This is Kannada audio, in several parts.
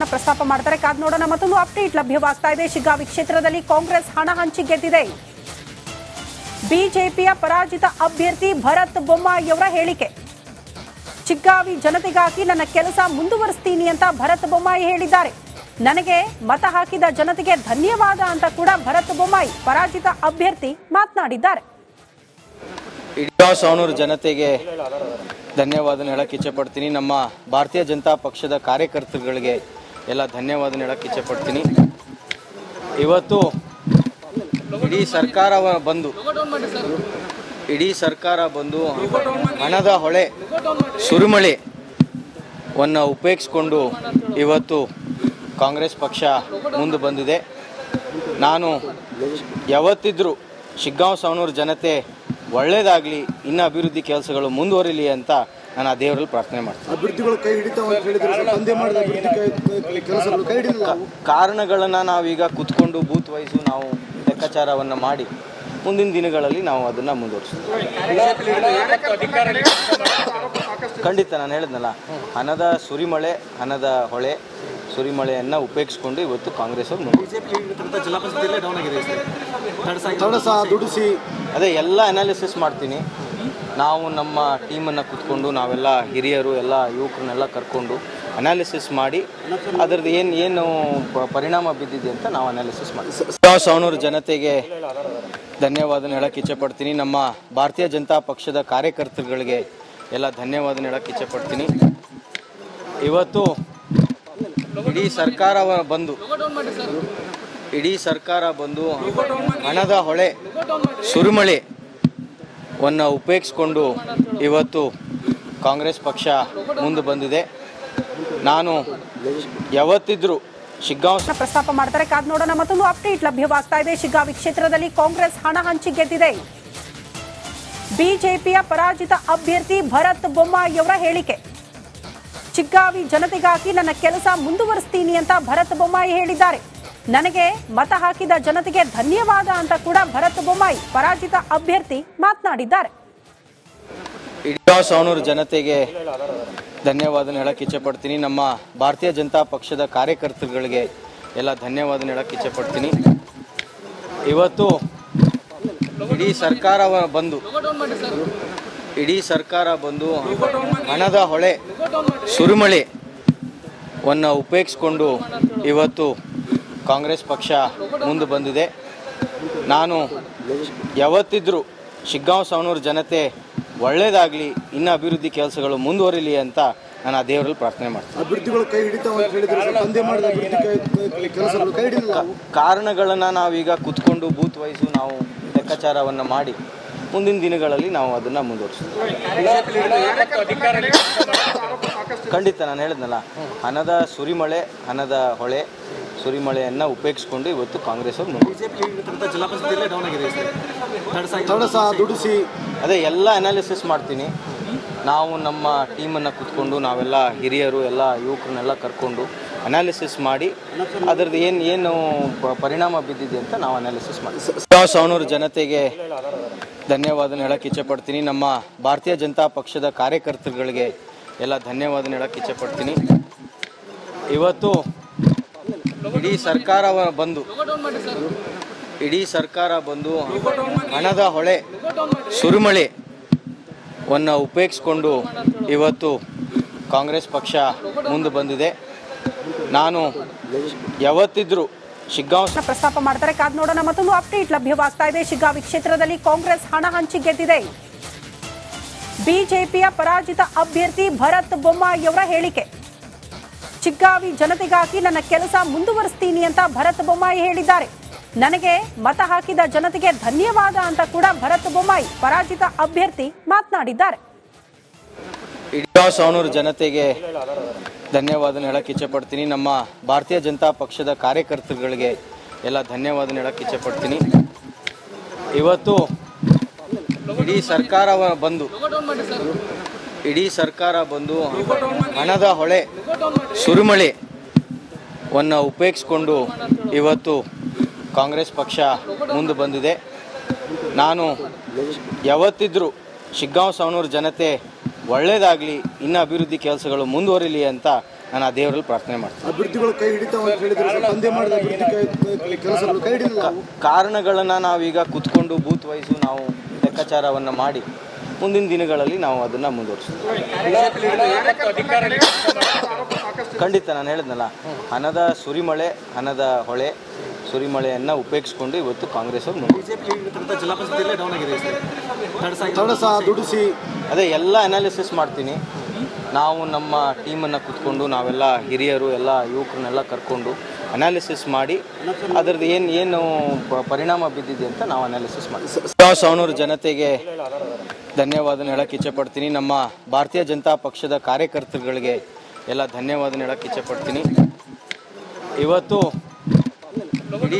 ಪ್ರಸ್ತಾಪ ಮಾಡ್ತಾರೆ. ಕಾದ್ ನೋಡೋಣ. ಮತ್ತೊಂದು ಅಪ್ಡೇಟ್ ಲಭ್ಯವಾಗ್ತಾ ಇದೆ. ಶಿಗ್ಗಾವಿ ಕ್ಷೇತ್ರದಲ್ಲಿ ಕಾಂಗ್ರೆಸ್ ಹಣ ಹಂಚಿ ಗೆದ್ದಿದೆ. ಬಿಜೆಪಿಯ ಪರಾಜಿತ ಅಭ್ಯರ್ಥಿ ಭರತ್ ಬೊಮ್ಮಾಯಿಯವರ ಹೇಳಿಕೆ. ಶಿಗ್ಗಾವಿ ಜನತೆಗಾಗಿ ನನ್ನ ಕೆಲಸ ಮುಂದುವರಿಸ್ತೀನಿ ಅಂತ ಭರತ್ ಬೊಮ್ಮಾಯಿ ಹೇಳಿದ್ದಾರೆ. ನನಗೆ ಮತ ಹಾಕಿದ ಜನತೆಗೆ ಧನ್ಯವಾದ ಅಂತ ಕೂಡ ಭರತ್ ಬೊಮ್ಮಾಯಿ ಪರಾಜಿತ ಅಭ್ಯರ್ಥಿ ಮಾತನಾಡಿದ್ದಾರೆ. ಸವಣೂರು ಜನತೆಗೆ ಧನ್ಯವಾದ ಹೇಳಕ್ಕೆ ಇಚ್ಛೆಪಡ್ತೀನಿ. ನಮ್ಮ ಭಾರತೀಯ ಜನತಾ ಪಕ್ಷದ ಕಾರ್ಯಕರ್ತರುಗಳಿಗೆ ಎಲ್ಲ ಧನ್ಯವಾದ ಹೇಳಕ್ಕೆ ಇಚ್ಛೆಪಡ್ತೀನಿ. ಇವತ್ತು ಇಡೀ ಸರ್ಕಾರ ಬಂದು ಹಣದ ಹೊಳೆ ಸುರಿಮಳೆಯನ್ನು ಉಪಯೋಗಿಸಿಕೊಂಡು ಇವತ್ತು ಕಾಂಗ್ರೆಸ್ ಪಕ್ಷ ಮುಂದೆ ಬಂದಿದೆ. ನಾನು ಯಾವತ್ತಿದ್ರೂ ಶಿಗ್ಗಾಂವ್ ಸವಣೂರು ಜನತೆ ಒಳ್ಳೇದಾಗಲಿ, ಇನ್ನು ಅಭಿವೃದ್ಧಿ ಕೆಲಸಗಳು ಮುಂದುವರಿಲಿ ಅಂತ ನಾನು ಆ ದೇವರಲ್ಲಿ ಪ್ರಾರ್ಥನೆ ಮಾಡ್ತೀನಿ. ಕಾರಣಗಳನ್ನು ನಾವೀಗ ಕುತ್ಕೊಂಡು ಬೂತ್ ವೈಸು ನಾವು ಲೆಕ್ಕಾಚಾರವನ್ನು ಮಾಡಿ ಮುಂದಿನ ದಿನಗಳಲ್ಲಿ ನಾವು ಅದನ್ನು ಮುಂದುವರಿಸ್ತೀವಿ. ಖಂಡಿತ ನಾನು ಹೇಳಿದ್ನಲ್ಲ, ಹಣದ ಹೊಳೆ ಸುರಿಮಳೆಯನ್ನು ಉಪಯೋಗಿಸ್ಕೊಂಡು ಇವತ್ತು ಕಾಂಗ್ರೆಸ್ ಅವರು ಅದೇ ಎಲ್ಲ ಅನಾಲಿಸಿಸ್ ಮಾಡ್ತೀನಿ. ನಾವು ನಮ್ಮ ಟೀಮನ್ನು ಕುತ್ಕೊಂಡು ನಾವೆಲ್ಲ ಹಿರಿಯರು ಎಲ್ಲ ಯುವಕರನ್ನೆಲ್ಲ ಕರ್ಕೊಂಡು ಅನಾಲಿಸಿಸ್ ಮಾಡಿ ಅದರದ್ದು ಏನು ಪರಿಣಾಮ ಬಿದ್ದಿದೆ ಅಂತ ನಾವು ಅನಾಲಿಸಿಸ್ ಮಾಡ್ತೀವಿ. ಸವಣೂರು ಜನತೆಗೆ ಧನ್ಯವಾದ ಹೇಳಕ್ಕೆ ಇಚ್ಛೆಪಡ್ತೀನಿ. ನಮ್ಮ ಭಾರತೀಯ ಜನತಾ ಪಕ್ಷದ ಕಾರ್ಯಕರ್ತರುಗಳಿಗೆ ಎಲ್ಲ ಧನ್ಯವಾದ ಹೇಳಕ್ಕೆ ಇಚ್ಛೆಪಡ್ತೀನಿ. ಇವತ್ತು ಇಡೀ ಸರ್ಕಾರ ಬಂದು ಹಣದ ಹೊಳೆ ಸುರಿಮಳೆಯನ್ನು ಉಪಯೋಗಿಸ್ಕೊಂಡು ಇವತ್ತು ಕಾಂಗ್ರೆಸ್ ಪಕ್ಷ ಮುಂದೆ ಬಂದಿದೆ. ನಾನು ಯಾವತ್ತಿದ್ರೂ ಶಿಗ್ಗಾಂವ್ ಪ್ರಸ್ತಾಪ ಮಾಡ್ತಾರೆ. ಕಾದ್ ನೋಡೋಣ. ಮತ್ತೊಂದು ಅಪ್ಡೇಟ್ ಲಭ್ಯವಾಗ್ತಾ ಇದೆ. ಶಿಗ್ಗಾವಿ ಕ್ಷೇತ್ರದಲ್ಲಿ ಕಾಂಗ್ರೆಸ್ ಹಣ ಹಂಚಿ ಗೆದ್ದಿದೆ. ಬಿಜೆಪಿಯ ಪರಾಜಿತ ಅಭ್ಯರ್ಥಿ ಭರತ್ ಬೊಮ್ಮಾಯಿಯವರ ಹೇಳಿಕೆ. ಶಿಗ್ಗಾವಿ ಜನತೆಗಾಗಿ ನನ್ನ ಕೆಲಸ ಮುಂದುವರಿಸ್ತೀನಿ ಅಂತ ಭರತ್ ಬೊಮ್ಮಾಯಿ ಹೇಳಿದ್ದಾರೆ. ನನಗೆ ಮತ ಹಾಕಿದ ಜನತೆಗೆ ಧನ್ಯವಾದ ಅಂತ ಕೂಡ ಭರತ್ ಬೊಮ್ಮಾಯಿ ಪರಾಜಿತ ಅಭ್ಯರ್ಥಿ ಮಾತನಾಡಿದ್ದಾರೆ. ಸವಣೂರು ಜನತೆಗೆ ಧನ್ಯವಾದ ಹೇಳಕ್ಕೆ ಇಚ್ಛೆಪಡ್ತೀನಿ. ನಮ್ಮ ಭಾರತೀಯ ಜನತಾ ಪಕ್ಷದ ಕಾರ್ಯಕರ್ತರುಗಳಿಗೆ ಎಲ್ಲ ಧನ್ಯವಾದ ಹೇಳಕ್ಕೆ ಇಚ್ಛೆಪಡ್ತೀನಿ. ಇವತ್ತು ಇಡೀ ಸರ್ಕಾರ ಬಂದು ಹಣದ ಹೊಳೆ ಸುರಿಮಳೆಯನ್ನು ಉಪಯೋಗಿಸ್ಕೊಂಡು ಇವತ್ತು ಕಾಂಗ್ರೆಸ್ ಪಕ್ಷ ಮುಂದೆ ಬಂದಿದೆ. ನಾನು ಯಾವತ್ತಿದ್ರೂ ಶಿಗ್ಗಾಂವ್ ಸವಣೂರು ಜನತೆ ಒಳ್ಳೇದಾಗಲಿ, ಇನ್ನು ಅಭಿವೃದ್ಧಿ ಕೆಲಸಗಳು ಮುಂದುವರಿಲಿ ಅಂತ ನಾನು ಆ ದೇವರಲ್ಲಿ ಪ್ರಾರ್ಥನೆ ಮಾಡ್ತೀನಿ. ಕಾರಣಗಳನ್ನು ನಾವೀಗ ಕುತ್ಕೊಂಡು ಬೂತ್ ವೈಸು ನಾವು ಲೆಕ್ಕಾಚಾರವನ್ನು ಮಾಡಿ ಮುಂದಿನ ದಿನಗಳಲ್ಲಿ ನಾವು ಅದನ್ನು ಮುಂದುವರಿಸ್ತೀವಿ. ಖಂಡಿತ ನಾನು ಹೇಳಿದ್ನಲ್ಲ, ಹಣದ ಹೊಳೆ ಸುರಿಮಳೆಯನ್ನು ಉಪಯೋಗಿಸ್ಕೊಂಡು ಇವತ್ತು ಕಾಂಗ್ರೆಸ್ ಅವರು ಅದೇ ಎಲ್ಲ ಅನಾಲಿಸಿಸ್ ಮಾಡ್ತೀನಿ. ನಾವು ನಮ್ಮ ಟೀಮನ್ನು ಕುತ್ಕೊಂಡು ನಾವೆಲ್ಲ ಹಿರಿಯರು ಎಲ್ಲ ಯುವಕರನ್ನೆಲ್ಲ ಕರ್ಕೊಂಡು ಅನಾಲಿಸಿಸ್ ಮಾಡಿ ಅದರದ್ದು ಏನು ಪರಿಣಾಮ ಬಿದ್ದಿದೆ ಅಂತ ನಾವು ಅನಾಲಿಸಿಸ್ ಮಾಡ್ತೀವಿ. ಸವಣೂರು ಜನತೆಗೆ ಧನ್ಯವಾದ ಹೇಳಕ್ಕೆ ಇಚ್ಛೆಪಡ್ತೀನಿ. ನಮ್ಮ ಭಾರತೀಯ ಜನತಾ ಪಕ್ಷದ ಕಾರ್ಯಕರ್ತರುಗಳಿಗೆ ಎಲ್ಲ ಧನ್ಯವಾದ ಹೇಳಕ್ಕೆ ಇಚ್ಛೆಪಡ್ತೀನಿ. ಇವತ್ತು ಇಡೀ ಸರ್ಕಾರ ಬಂದು ಹಣದ ಹೊಳೆ ಸುರಿಮಳೆಯನ್ನು ಉಪಯೋಗಿಸ್ಕೊಂಡು ಇವತ್ತು ಕಾಂಗ್ರೆಸ್ ಪಕ್ಷ ಮುಂದೆ ಬಂದಿದೆ. ನಾನು ಯಾವತ್ತಿದ್ರೂ ಶಿಗ್ಗಾಂವ್ ಪ್ರಸ್ತಾಪ ಮಾಡ್ತಾರೆ. ಕಾದ್ ನೋಡೋಣ. ಮತ್ತೊಂದು ಅಪ್ಡೇಟ್ ಲಭ್ಯವಾಗ್ತಾ ಇದೆ. ಶಿಗ್ಗಾವಿ ಕ್ಷೇತ್ರದಲ್ಲಿ ಕಾಂಗ್ರೆಸ್ ಹಣ ಹಂಚಿ ಗೆದ್ದಿದೆ. ಬಿಜೆಪಿಯ ಪರಾಜಿತ ಅಭ್ಯರ್ಥಿ ಭರತ್ ಬೊಮ್ಮಾಯಿಯವರ ಹೇಳಿಕೆ. ಶಿಗ್ಗಾವಿ ಜನತೆಗಾಗಿ ನನ್ನ ಕೆಲಸ ಮುಂದುವರಿಸ್ತೀನಿ ಅಂತ ಭರತ್ ಬೊಮ್ಮಾಯಿ ಹೇಳಿದ್ದಾರೆ. ನನಗೆ ಮತ ಹಾಕಿದ ಜನತೆಗೆ ಧನ್ಯವಾದ ಅಂತ ಕೂಡ ಭರತ್ ಬೊಮ್ಮಾಯಿ ಪರಾಜಿತ ಅಭ್ಯರ್ಥಿ ಮಾತನಾಡಿದ್ದಾರೆ. ಸವಣೂರು ಜನತೆಗೆ ಧನ್ಯವಾದ ಹೇಳಕ್ಕೆ ಇಚ್ಛೆಪಡ್ತೀನಿ. ನಮ್ಮ ಭಾರತೀಯ ಜನತಾ ಪಕ್ಷದ ಕಾರ್ಯಕರ್ತರುಗಳಿಗೆ ಎಲ್ಲ ಧನ್ಯವಾದ ಹೇಳಕ್ಕೆ ಇಚ್ಛೆಪಡ್ತೀನಿ. ಇವತ್ತು ಇಡೀ ಸರ್ಕಾರ ಬಂದು ಹಣದ ಹೊಳೆ ಸುರಿಮಳೆಯನ್ನು ಉಪಯೋಗಿಸ್ಕೊಂಡು ಇವತ್ತು ಕಾಂಗ್ರೆಸ್ ಪಕ್ಷ ಮುಂದೆ ಬಂದಿದೆ. ನಾನು ಯಾವತ್ತಿದ್ರೂ ಶಿಗ್ಗಾಂವ್ ಸವಣೂರು ಜನತೆ ಒಳ್ಳೇದಾಗಲಿ, ಇನ್ನು ಅಭಿವೃದ್ಧಿ ಕೆಲಸಗಳು ಮುಂದುವರಿಲಿ ಅಂತ ನಾನು ಆ ದೇವರಲ್ಲಿ ಪ್ರಾರ್ಥನೆ ಮಾಡ್ತೀನಿ. ಅಭ್ಯರ್ಥಿಗಳು ಕೈ ಹಿಡಿತಾವ ಅಂತ ಹೇಳಿದ್ರೆ ಸ್ಪಂದನೆ ಮಾಡಿದ ಅಭಿವೃದ್ಧಿ ಕೆಲಸಗಳು ಕೈ ಹಿಡಿದಿಲ್ಲ. ಕಾರಣಗಳನ್ನು ನಾವೀಗ ಕುತ್ಕೊಂಡು ಬೂತ್ ವೈಸು ನಾವು ಲೆಕ್ಕಾಚಾರವನ್ನು ಮಾಡಿ ಮುಂದಿನ ದಿನಗಳಲ್ಲಿ ನಾವು ಅದನ್ನು ಮುಂದುವರಿಸ್ತೀವಿ. ಖಂಡಿತ ನಾನು ಹೇಳಿದ್ನಲ್ಲ, ಹಣದ ಸುರಿಮಳೆ, ಹಣದ ಹೊಳೆ, ಸುರಿಮಳೆಯನ್ನು ಉಪೇಕ್ಷಿಸ್ಕೊಂಡು ಇವತ್ತು ಕಾಂಗ್ರೆಸ್ ಅವರು ಅದೇ ಎಲ್ಲ ಅನಾಲಿಸಿಸ್ ಮಾಡ್ತೀನಿ. ನಾವು ನಮ್ಮ ಟೀಮನ್ನು ಕುತ್ಕೊಂಡು ನಾವೆಲ್ಲ ಹಿರಿಯರು ಎಲ್ಲ ಯುವಕರನ್ನೆಲ್ಲ ಕರ್ಕೊಂಡು ಅನಾಲಿಸಿಸ್ ಮಾಡಿ ಅದರದ್ದು ಏನು ಪರಿಣಾಮ ಬಿದ್ದಿದೆ ಅಂತ ನಾವು ಅನಾಲಿಸಿಸ್ ಮಾಡ್ತೀವಿ. ಸವಣೂರು ಜನತೆಗೆ ಧನ್ಯವಾದ ಹೇಳಕ್ಕೆ ಇಚ್ಛೆಪಡ್ತೀನಿ. ನಮ್ಮ ಭಾರತೀಯ ಜನತಾ ಪಕ್ಷದ ಕಾರ್ಯಕರ್ತರುಗಳಿಗೆ ಎಲ್ಲ ಧನ್ಯವಾದ ಹೇಳಕ್ಕೆ ಇಚ್ಛೆಪಡ್ತೀನಿ. ಇವತ್ತು ಇಡೀ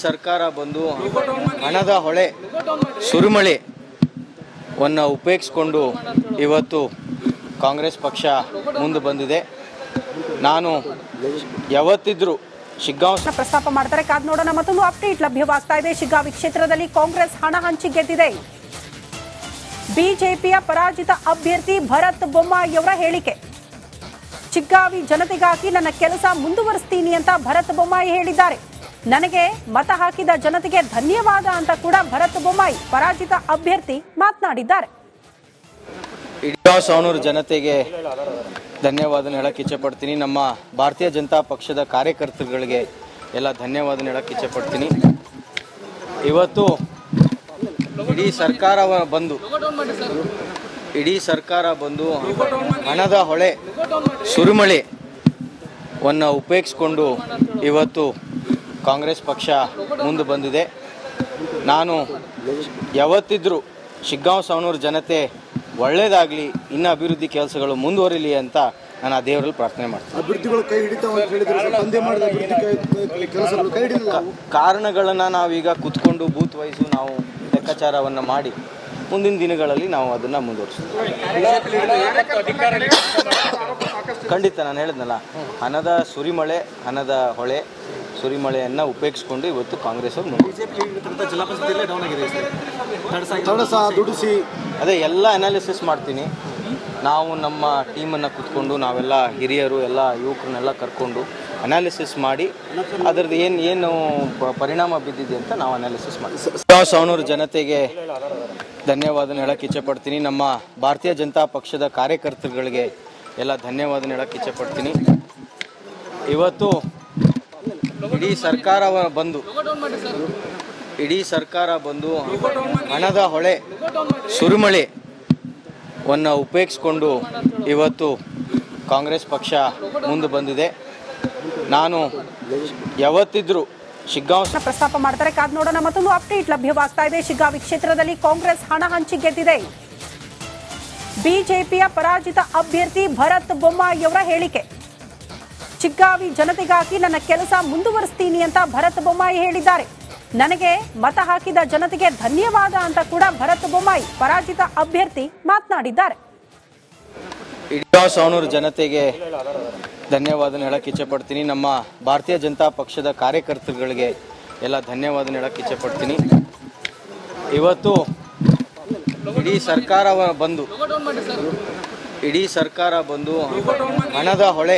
ಸರ್ಕಾರ ಬಂದು ಹಣದ ಹೊಳೆ, ಸುರಿಮಳೆಯನ್ನು ಉಪೇಕ್ಷಿಸ್ಕೊಂಡು ಇವತ್ತು ಕಾಂಗ್ರೆಸ್ ಪಕ್ಷ ಮುಂದೆ ಬಂದಿದೆ. ನಾನು ಯಾವತ್ತಿದ್ರೂ ಶಿಗ್ಗಾಂವ್ ಪ್ರಸ್ತಾಪ ಮಾಡ್ತಾರೆ. ಕಾದ್ ನೋಡೋಣ. ಮತ್ತೊಂದು ಅಪ್ಡೇಟ್ ಲಭ್ಯವಾಗ್ತಾ ಇದೆ. ಶಿಗ್ಗಾವಿ ಕ್ಷೇತ್ರದಲ್ಲಿ ಕಾಂಗ್ರೆಸ್ ಹಣ ಹಂಚಿ ಗೆದ್ದಿದೆ. ಬಿಜೆಪಿಯ ಪರಾಜಿತ ಅಭ್ಯರ್ಥಿ ಭರತ್ ಬೊಮ್ಮಾಯಿಯವರ ಹೇಳಿಕೆ. ಚಿಗ್ಗಾವಿ ಜನತೆಗಾಗಿ ನನ್ನ ಕೆಲಸ ಮುಂದುವರಿಸ್ತೀನಿ ಅಂತ ಭರತ್ ಬೊಮ್ಮಾಯಿ ಹೇಳಿದ್ದಾರೆ. ನನಗೆ ಮತ ಹಾಕಿದ ಜನತೆಗೆ ಧನ್ಯವಾದ ಅಂತ ಕೂಡ ಭರತ್ ಬೊಮ್ಮಾಯಿ ಪರಾಜಿತ ಅಭ್ಯರ್ಥಿ ಮಾತನಾಡಿದ್ದಾರೆ. ಸವಣೂರು ಜನತೆಗೆ ಧನ್ಯವಾದ ಹೇಳಕ್ಕೆ ಇಚ್ಛೆಪಡ್ತೀನಿ. ನಮ್ಮ ಭಾರತೀಯ ಜನತಾ ಪಕ್ಷದ ಕಾರ್ಯಕರ್ತರುಗಳಿಗೆ ಎಲ್ಲ ಧನ್ಯವಾದ ಹೇಳಕ್ಕೆ ಇಚ್ಛೆಪಡ್ತೀನಿ. ಇವತ್ತು ಇಡೀ ಸರ್ಕಾರ ಬಂದು ಹಣದ ಹೊಳೆ, ಸುರಿಮಳೆಯನ್ನು ಉಪೇಕ್ಷಿಸ್ಕೊಂಡು ಇವತ್ತು ಕಾಂಗ್ರೆಸ್ ಪಕ್ಷ ಮುಂದೆ ಬಂದಿದೆ. ನಾನು ಯಾವತ್ತಿದ್ರೂ ಶಿಗ್ಗಾಂವ್ ಸವಣೂರು ಜನತೆ ಒಳ್ಳೇದಾಗಲಿ, ಇನ್ನು ಅಭಿವೃದ್ಧಿ ಕೆಲಸಗಳು ಮುಂದುವರಿಲಿ ಅಂತ ನಾನು ಆ ದೇವರಲ್ಲಿ ಪ್ರಾರ್ಥನೆ ಮಾಡ್ತೀನಿ. ಅಭ್ಯರ್ಥಿಗಳು ಕೈ ಹಿಡಿತಾವ ಅಂತ ಹೇಳಿದ್ರೆ ಸ್ಪಂದನೆ ಮಾಡಿದ ಅಭಿವೃದ್ಧಿ ಕೆಲಸಗಳು ಕೈ ಹಿಡಿದಿಲ್ಲ. ಕಾರಣಗಳನ್ನು ನಾವೀಗ ಕುತ್ಕೊಂಡು ಬೂತ್ ವೈಸು ನಾವು ಲೆಕ್ಕಾಚಾರವನ್ನು ಮಾಡಿ ಮುಂದಿನ ದಿನಗಳಲ್ಲಿ ನಾವು ಅದನ್ನು ಮುಂದುವರಿಸ್ತೀವಿ. ಖಂಡಿತ ನಾನು ಹೇಳಿದ್ನಲ್ಲ, ಹಣದ ಸುರಿಮಳೆ, ಹಣದ ಹೊಳೆ, ಸುರಿಮಳೆಯನ್ನು ಉಪೇಕ್ಷಿಸ್ಕೊಂಡು ಇವತ್ತು ಕಾಂಗ್ರೆಸ್ ಅವರು ಅದೇ ಎಲ್ಲ ಅನಾಲಿಸಿಸ್ ಮಾಡ್ತೀನಿ. ನಾವು ನಮ್ಮ ಟೀಮನ್ನು ಕುತ್ಕೊಂಡು ನಾವೆಲ್ಲ ಹಿರಿಯರು ಎಲ್ಲ ಯುವಕರನ್ನೆಲ್ಲ ಕರ್ಕೊಂಡು ಅನಾಲಿಸಿಸ್ ಮಾಡಿ ಅದರದ್ದು ಏನು ಪರಿಣಾಮ ಬಿದ್ದಿದೆ ಅಂತ ನಾವು ಅನಾಲಿಸಿಸ್ ಮಾಡ್ತೀವಿ. ಸವಣೂರು ಜನತೆಗೆ ಧನ್ಯವಾದ ಹೇಳಕ್ಕೆ ಇಚ್ಛೆಪಡ್ತೀನಿ. ನಮ್ಮ ಭಾರತೀಯ ಜನತಾ ಪಕ್ಷದ ಕಾರ್ಯಕರ್ತರುಗಳಿಗೆ ಎಲ್ಲ ಧನ್ಯವಾದ ಹೇಳಕ್ಕೆ ಇಚ್ಛೆಪಡ್ತೀನಿ. ಇವತ್ತು ಇಡೀ ಸರ್ಕಾರ ಬಂದು ಹಣದ ಹೊಳೆ, ಸುರಿಮಳೆಯನ್ನು ಉಪೇಕ್ಷಿಸ್ಕೊಂಡು ಇವತ್ತು ಕಾಂಗ್ರೆಸ್ ಪಕ್ಷ ಮುಂದೆ ಬಂದಿದೆ. ನಾನು ಯಾವತ್ತಿದ್ರೂ ಶಿಗ್ಗಾಂವ್ ಪ್ರಸ್ತಾಪ ಮಾಡ್ತಾರೆ. ಕಾದ್ ನೋಡೋಣ. ಮತ್ತೊಂದು ಅಪ್ಡೇಟ್ ಲಭ್ಯವಾಗ್ತಾ ಇದೆ. ಶಿಗ್ಗಾವಿ ಕ್ಷೇತ್ರದಲ್ಲಿ ಕಾಂಗ್ರೆಸ್ ಹಣ ಹಂಚಿ ಗೆದ್ದಿದೆ. ಬಿಜೆಪಿಯ ಪರಾಜಿತ ಅಭ್ಯರ್ಥಿ ಭರತ್ ಬೊಮ್ಮಾಯಿಯವರ ಹೇಳಿಕೆ. ಚಿಗ್ಗಾವಿ ಜನತೆಗಾಗಿ ನನ್ನ ಕೆಲಸ ಮುಂದುವರಿಸ್ತೀನಿ ಅಂತ ಭರತ್ ಬೊಮ್ಮಾಯಿ ಹೇಳಿದ್ದಾರೆ. ನನಗೆ ಮತ ಹಾಕಿದ ಜನತೆಗೆ ಧನ್ಯವಾದ ಅಂತ ಕೂಡ ಭರತ್ ಬೊಮ್ಮಾಯಿ ಪರಾಜಿತ ಅಭ್ಯರ್ಥಿ ಮಾತನಾಡಿದ್ದಾರೆ. ಸವಣೂರು ಜನತೆಗೆ ಧನ್ಯವಾದ ಹೇಳಕ್ಕೆ ಇಚ್ಛೆಪಡ್ತೀನಿ. ನಮ್ಮ ಭಾರತೀಯ ಜನತಾ ಪಕ್ಷದ ಕಾರ್ಯಕರ್ತರುಗಳಿಗೆ ಎಲ್ಲ ಧನ್ಯವಾದ ಹೇಳಕ್ಕೆ ಇಚ್ಛೆಪಡ್ತೀನಿ. ಇವತ್ತು ಇಡೀ ಸರ್ಕಾರ ಬಂದು ಹಣದ ಹೊಳೆ,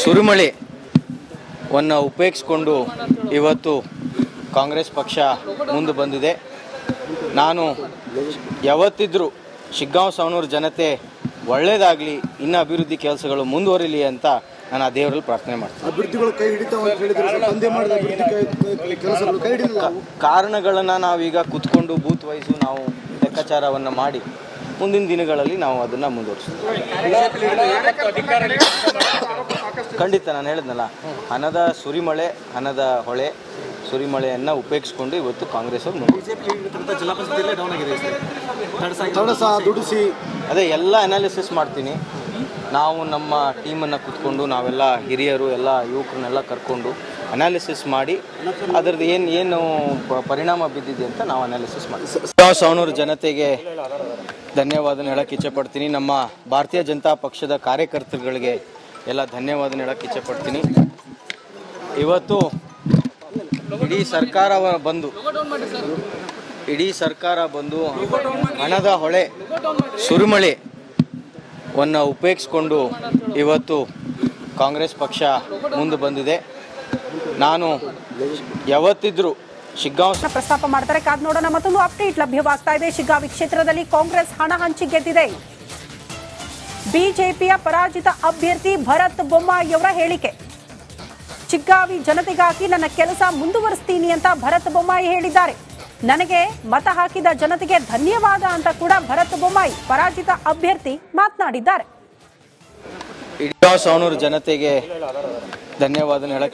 ಸುರಿಮಳೆಯನ್ನು ಉಪೇಕ್ಷಿಸ್ಕೊಂಡು ಇವತ್ತು ಕಾಂಗ್ರೆಸ್ ಪಕ್ಷ ಮುಂದೆ ಬಂದಿದೆ. ನಾನು ಯಾವತ್ತಿದ್ರೂ ಶಿಗ್ಗಾಂವ್ ಸವಣೂರು ಜನತೆ ಒಳ್ಳೇದಾಗಲಿ, ಇನ್ನು ಅಭಿವೃದ್ಧಿ ಕೆಲಸಗಳು ಮುಂದುವರಿಲಿ ಅಂತ ನಾನು ಆ ದೇವರಲ್ಲಿ ಪ್ರಾರ್ಥನೆ ಮಾಡ್ತೀನಿ. ಅಭ್ಯರ್ಥಿಗಳು ಕೈ ಹಿಡಿತಾವ ಅಂತ ಹೇಳಿದ್ರೆ ಸ್ಪಂದನೆ ಮಾಡಿದ ಅಭಿವೃದ್ಧಿ ಕೆಲಸಗಳು ಕೈ ಹಿಡಿದಿಲ್ಲ. ಕಾರಣಗಳನ್ನು ನಾವೀಗ ಕುತ್ಕೊಂಡು ಬೂತ್ ವೈಸು ನಾವು ಲೆಕ್ಕಾಚಾರವನ್ನು ಮಾಡಿ ಮುಂದಿನ ದಿನಗಳಲ್ಲಿ ನಾವು ಅದನ್ನು ಮುಂದುವರಿಸ್ತೀವಿ. ಖಂಡಿತ ನಾನು ಹೇಳಿದ್ನಲ್ಲ, ಹಣದ ಸುರಿಮಳೆ, ಹಣದ ಹೊಳೆ, ಸುರಿಮಳೆಯನ್ನು ಉಪೇಕ್ಷಿಸ್ಕೊಂಡು ಇವತ್ತು ಕಾಂಗ್ರೆಸ್ ಅವರು ಅದೇ ಎಲ್ಲ ಅನಾಲಿಸಿಸ್ ಮಾಡ್ತೀನಿ. ನಾವು ನಮ್ಮ ಟೀಮನ್ನು ಕುತ್ಕೊಂಡು ನಾವೆಲ್ಲ ಹಿರಿಯರು ಎಲ್ಲ ಯುವಕರನ್ನೆಲ್ಲ ಕರ್ಕೊಂಡು ಅನಾಲಿಸಿಸ್ ಮಾಡಿ ಅದರದ್ದು ಏನು ಪರಿಣಾಮ ಬಿದ್ದಿದೆ ಅಂತ ನಾವು ಅನಾಲಿಸಿಸ್ ಮಾಡ್ತೀವಿ. ಸವಣೂರು ಜನತೆಗೆ ಧನ್ಯವಾದ ಹೇಳಕ್ಕೆ ಇಚ್ಛೆಪಡ್ತೀನಿ. ನಮ್ಮ ಭಾರತೀಯ ಜನತಾ ಪಕ್ಷದ ಕಾರ್ಯಕರ್ತರುಗಳಿಗೆ ಎಲ್ಲ ಧನ್ಯವಾದ ಹೇಳಕ್ಕೆ ಇಚ್ಛೆಪಡ್ತೀನಿ. ಇವತ್ತು ಇಡೀ ಸರ್ಕಾರ ಬಂದು ಹಣದ ಹೊಳೆ, ಸುರಿಮಳೆ ಉಪಯೋಗಿಸ್ಕೊಂಡು ಇವತ್ತು ಕಾಂಗ್ರೆಸ್ ಪಕ್ಷ ಮುಂದೆ ಬಂದಿದೆ. ನಾನು ಯಾವತ್ತಿದ್ರೂ ಶಿಗ್ಗಾಂವ್ ಪ್ರಸ್ತಾಪ ಮಾಡ್ತಾರೆ. ಕಾದ್ ನೋಡೋಣ. ಮತ್ತೊಂದು ಅಪ್ಡೇಟ್ ಲಭ್ಯವಾಗ್ತಾ ಇದೆ. ಶಿಗ್ಗಾವಿ ಕ್ಷೇತ್ರದಲ್ಲಿ ಕಾಂಗ್ರೆಸ್ ಹಣ ಹಂಚಿ ಗೆದ್ದಿದೆ. ಬಿಜೆಪಿಯ ಪರಾಜಿತ ಅಭ್ಯರ್ಥಿ ಭರತ್ ಬೊಮ್ಮಾಯಿಯವರ ಹೇಳಿಕೆ. ಚಿಗ್ಗಾವಿ ಜನತೆಗಾಗಿ ನನ್ನ ಕೆಲಸ ಮುಂದುವರಿಸ್ತೀನಿ ಅಂತ ಭರತ್ ಬೊಮ್ಮಾಯಿ ಹೇಳಿದ್ದಾರೆ. ನನಗೆ ಮತ ಹಾಕಿದ ಜನತೆಗೆ ಧನ್ಯವಾದ ಅಂತ ಕೂಡ ಭರತ್ ಬೊಮ್ಮಾಯಿ ಪರಾಜಿತ ಅಭ್ಯರ್ಥಿ ಮಾತನಾಡಿದ್ದಾರೆ. ಇಡೀ ಸವಣೂರು ಜನತೆಗೆ ಧನ್ಯವಾದ ಹೇಳಕ್ಕೆ